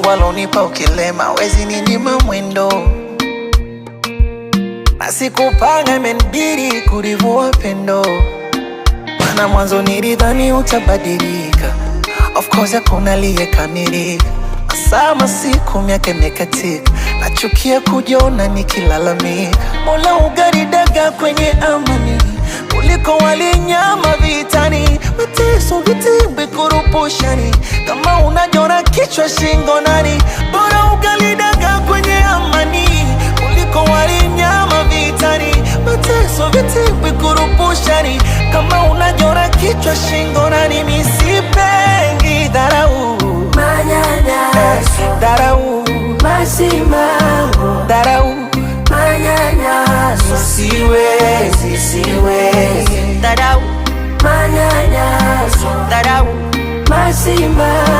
Mungu alonipa ukilema, wezi ninyima mwendo. Na sikupanga imenibidi kurivua pendo, maana mwanzo nilidhani utabadilika. Of course hakuna aliyekamilika. Sama siku miaka imekatika, nachukia kujiona nikilalamika. Mola ugaridaga kwenye amani kuliko walinyama vitani. Mateso vitimbi kurupushani, kama unajona kichwa shingo nani. Bora ugalidaga kwenye amani kuliko walinyama vitani. Mateso vitimbi kurupushani, kama unajona kichwa shingo nani. Misipengi dharau, manyanyaso, dharau, masimango, dharau, manyanyaso, siwezi, dharau, manyanyaso, dharau, masimango.